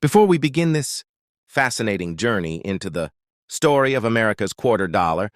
Before we begin this fascinating journey into the story of America's quarter dollar,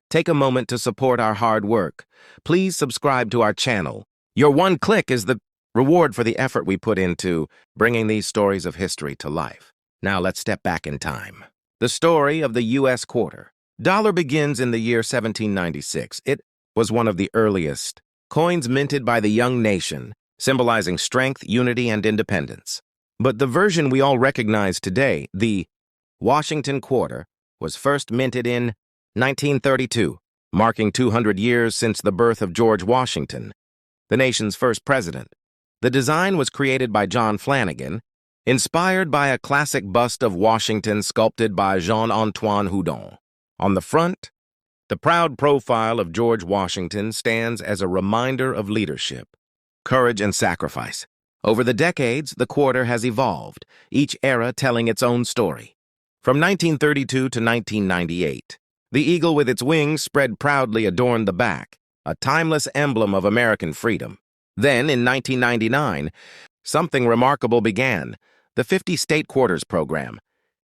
take a moment to support our hard work. Please subscribe to our channel. Your one click is the reward for the effort we put into bringing these stories of history to life. Now let's step back in time. The story of the U.S. quarter dollar begins in the year 1796. It was one of the earliest coins minted by the young nation, symbolizing strength, unity, and independence. But the version we all recognize today, the Washington quarter, was first minted in 1932, marking 200 years since the birth of George Washington, the nation's first president. The design was created by John Flanagan, inspired by a classic bust of Washington sculpted by Jean-Antoine Houdon. On the front, the proud profile of George Washington stands as a reminder of leadership, courage, and sacrifice. Over the decades, the quarter has evolved, each era telling its own story. From 1932 to 1998, the eagle with its wings spread proudly adorned the back, a timeless emblem of American freedom. Then, in 1999, something remarkable began, the 50 State Quarters program.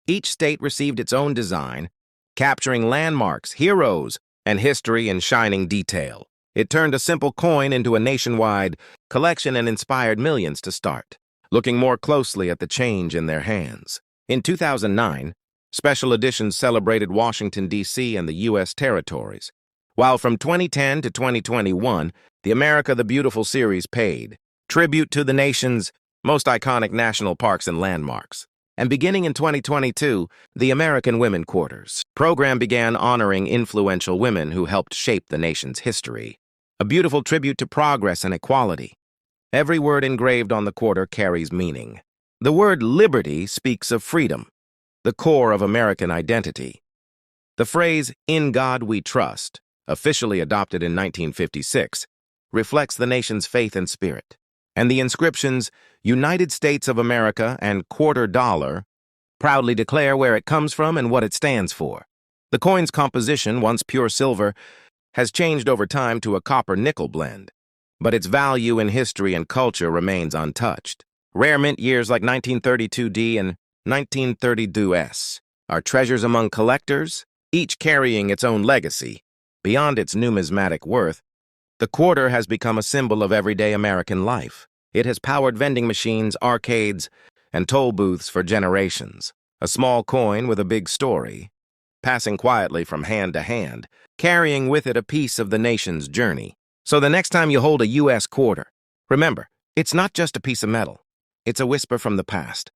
Each state received its own design, capturing landmarks, heroes, and history in shining detail. It turned a simple coin into a nationwide collection and inspired millions to start, looking more closely at the change in their hands. In 2009, special editions celebrated Washington, D.C. and the U.S. territories, while from 2010 to 2021, the America the Beautiful series paid tribute to the nation's most iconic national parks and landmarks. And beginning in 2022, the American Women Quarters program began honoring influential women who helped shape the nation's history. A beautiful tribute to progress and equality. Every word engraved on the quarter carries meaning. The word liberty speaks of freedom, the core of American identity. The phrase, "In God we trust," officially adopted in 1956, reflects the nation's faith and spirit. And the inscriptions, "United States of America" and "Quarter Dollar," proudly declare where it comes from and what it stands for. The coin's composition, once pure silver, has changed over time to a copper-nickel blend, but its value in history and culture remains untouched. Rare mint years like 1932D and 1932S are treasures among collectors, each carrying its own legacy. Beyond its numismatic worth, the quarter has become a symbol of everyday American life. It has powered vending machines, arcades, and toll booths for generations. A small coin with a big story, passing quietly from hand to hand, carrying with it a piece of the nation's journey. So the next time you hold a U.S. quarter, remember, it's not just a piece of metal. It's a whisper from the past.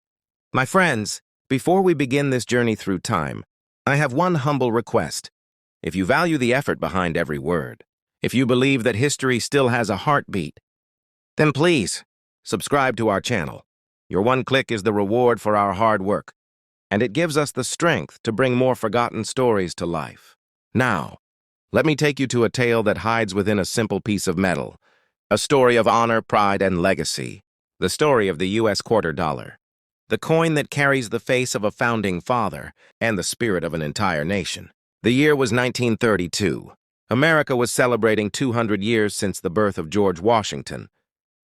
My friends, before we begin this journey through time, I have one humble request. If you value the effort behind every word, if you believe that history still has a heartbeat, then please subscribe to our channel. Your one click is the reward for our hard work, and it gives us the strength to bring more forgotten stories to life. Now, let me take you to a tale that hides within a simple piece of metal, a story of honor, pride, and legacy. The story of the U.S. quarter dollar, the coin that carries the face of a founding father and the spirit of an entire nation. The year was 1932. America was celebrating 200 years since the birth of George Washington,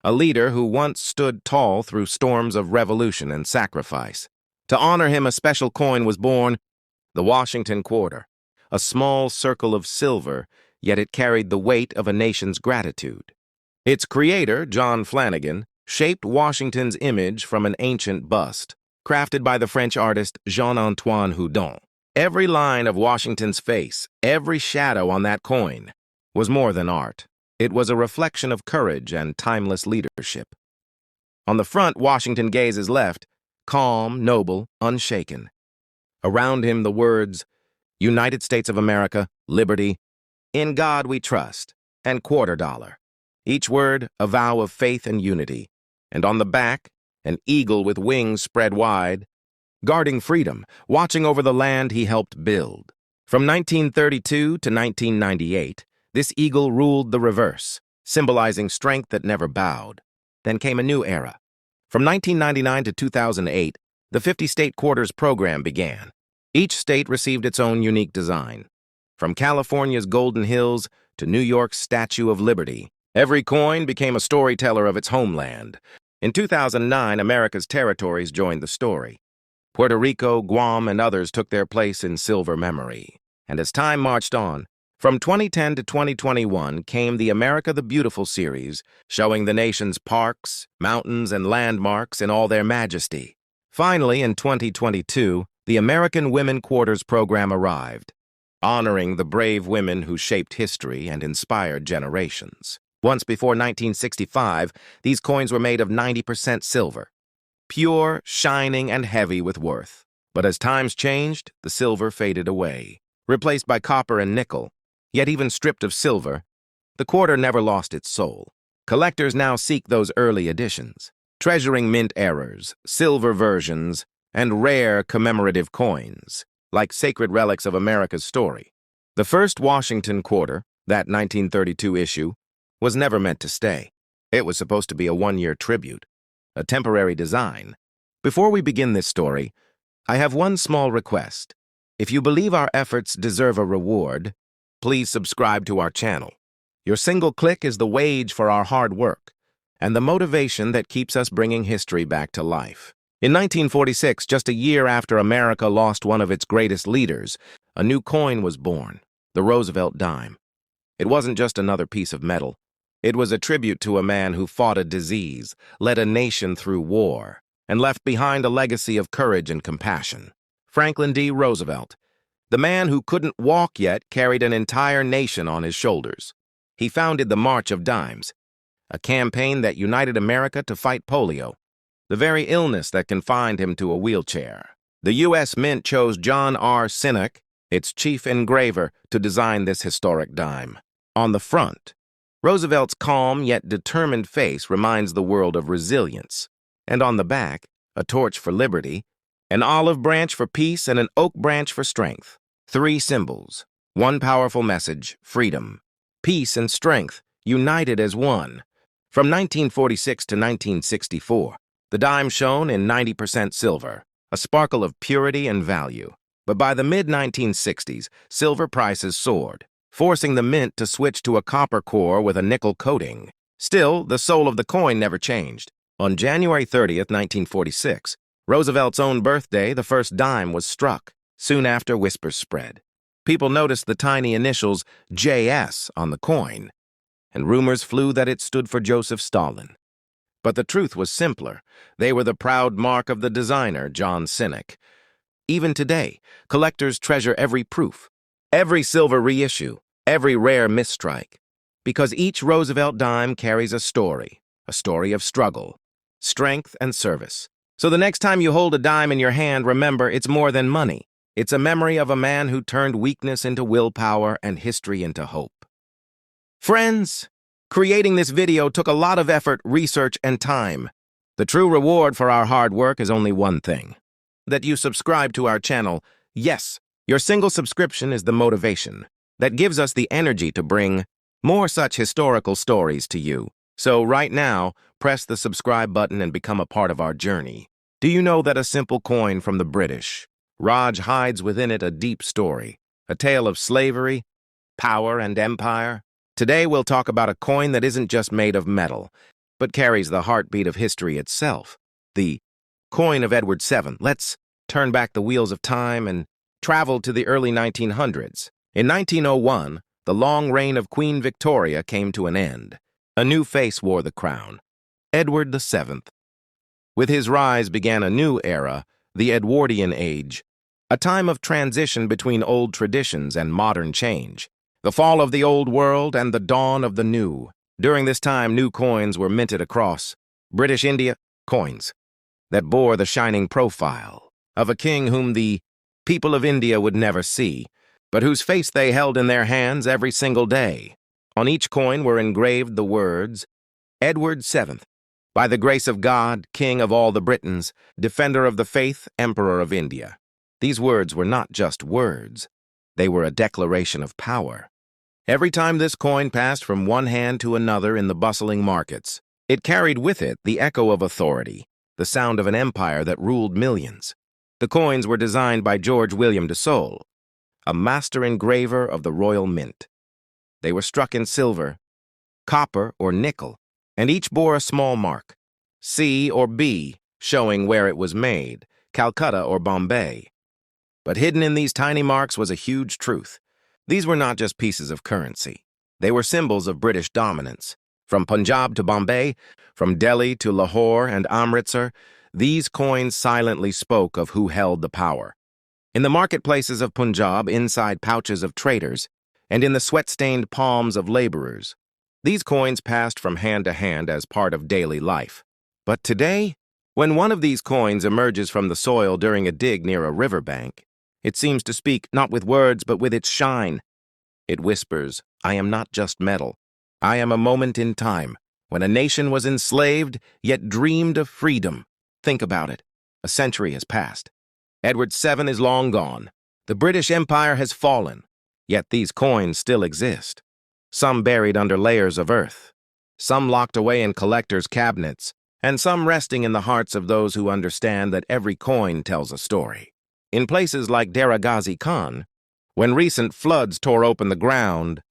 a leader who once stood tall through storms of revolution and sacrifice. To honor him, a special coin was born, the Washington quarter, a small circle of silver, yet it carried the weight of a nation's gratitude. Its creator, John Flanagan, shaped Washington's image from an ancient bust, crafted by the French artist Jean-Antoine Houdon. Every line of Washington's face, every shadow on that coin, was more than art. It was a reflection of courage and timeless leadership. On the front, Washington gazes left, calm, noble, unshaken. Around him, the words, "United States of America, liberty, in God we trust," and "quarter dollar." Each word, a vow of faith and unity. And on the back, an eagle with wings spread wide, guarding freedom, watching over the land he helped build. From 1932 to 1998, this eagle ruled the reverse, symbolizing strength that never bowed. Then came a new era. From 1999 to 2008, the 50 State Quarters program began. Each state received its own unique design. From California's Golden Hills to New York's Statue of Liberty, every coin became a storyteller of its homeland. In 2009, America's territories joined the story. Puerto Rico, Guam, and others took their place in silver memory. And as time marched on, from 2010 to 2021 came the America the Beautiful series, showing the nation's parks, mountains, and landmarks in all their majesty. Finally, in 2022, the American Women Quarters program arrived, honoring the brave women who shaped history and inspired generations. Once before 1965, these coins were made of 90% silver, pure, shining, and heavy with worth. But as times changed, the silver faded away, replaced by copper and nickel. Yet even stripped of silver, the quarter never lost its soul. Collectors now seek those early editions, treasuring mint errors, silver versions, and rare commemorative coins, like sacred relics of America's story. The first Washington quarter, that 1932 issue, was never meant to stay. It was supposed to be a one-year tribute, a temporary design. Before we begin this story, I have one small request. If you believe our efforts deserve a reward, please subscribe to our channel. Your single click is the wage for our hard work and the motivation that keeps us bringing history back to life. In 1946, just a year after America lost one of its greatest leaders, a new coin was born, the Roosevelt dime. It wasn't just another piece of metal. It was a tribute to a man who fought a disease, led a nation through war, and left behind a legacy of courage and compassion. Franklin D. Roosevelt, the man who couldn't walk yet, carried an entire nation on his shoulders. He founded the March of Dimes, a campaign that united America to fight polio, the very illness that confined him to a wheelchair. The U.S. Mint chose John R. Sinnock, its chief engraver, to design this historic dime. On the front, Roosevelt's calm yet determined face reminds the world of resilience, and on the back, a torch for liberty, an olive branch for peace, and an oak branch for strength. Three symbols, one powerful message: freedom, peace, and strength, united as one. From 1946 to 1964, the dime shone in 90% silver, a sparkle of purity and value. But by the mid-1960s, silver prices soared, forcing the mint to switch to a copper core with a nickel coating. Still, the soul of the coin never changed. On January 30th, 1946, Roosevelt's own birthday, the first dime was struck. Soon after, whispers spread. People noticed the tiny initials JS on the coin, and rumors flew that it stood for Joseph Stalin. But the truth was simpler. They were the proud mark of the designer, John Sinnock. Even today, collectors treasure every proof, every silver reissue, every rare misstrike, because each Roosevelt dime carries a story of struggle, strength, and service. So the next time you hold a dime in your hand, remember, it's more than money. It's a memory of a man who turned weakness into willpower and history into hope. Friends, creating this video took a lot of effort, research, and time. The true reward for our hard work is only one thing: that you subscribe to our channel. Yes, your single subscription is the motivation that gives us the energy to bring more such historical stories to you. So right now, press the subscribe button and become a part of our journey. Do you know that a simple coin from the British, Raj, hides within it a deep story, a tale of slavery, power, and empire? Today we'll talk about a coin that isn't just made of metal, but carries the heartbeat of history itself, the coin of Edward VII. Let's turn back the wheels of time and travel to the early 1900s. In 1901, the long reign of Queen Victoria came to an end. A new face wore the crown: Edward VII. With his rise began a new era, the Edwardian Age, a time of transition between old traditions and modern change, the fall of the old world and the dawn of the new. During this time, new coins were minted across British India, coins that bore the shining profile of a king whom the people of India would never see, but whose face they held in their hands every single day. On each coin were engraved the words, Edward VII, by the grace of God, King of all the Britons, Defender of the Faith, Emperor of India. These words were not just words. They were a declaration of power. Every time this coin passed from one hand to another in the bustling markets, it carried with it the echo of authority, the sound of an empire that ruled millions. The coins were designed by George William de Sole, a master engraver of the Royal Mint. They were struck in silver, copper, or nickel, and each bore a small mark, C or B, showing where it was made, Calcutta, or Bombay. But hidden in these tiny marks was a huge truth. These were not just pieces of currency. They were symbols of British dominance. From Punjab to Bombay, from Delhi to Lahore and Amritsar, these coins silently spoke of who held the power. In the marketplaces of Punjab, inside pouches of traders, and in the sweat-stained palms of laborers, these coins passed from hand to hand as part of daily life. But today, when one of these coins emerges from the soil during a dig near a riverbank, it seems to speak not with words but with its shine. It whispers, "I am not just metal. I am a moment in time, when a nation was enslaved, yet dreamed of freedom." Think about it. A century has passed. Edward VII is long gone. The British Empire has fallen, yet these coins still exist. Some buried under layers of earth, some locked away in collectors' cabinets, and some resting in the hearts of those who understand that every coin tells a story. In places like Dera Ghazi Khan, when recent floods tore open the ground,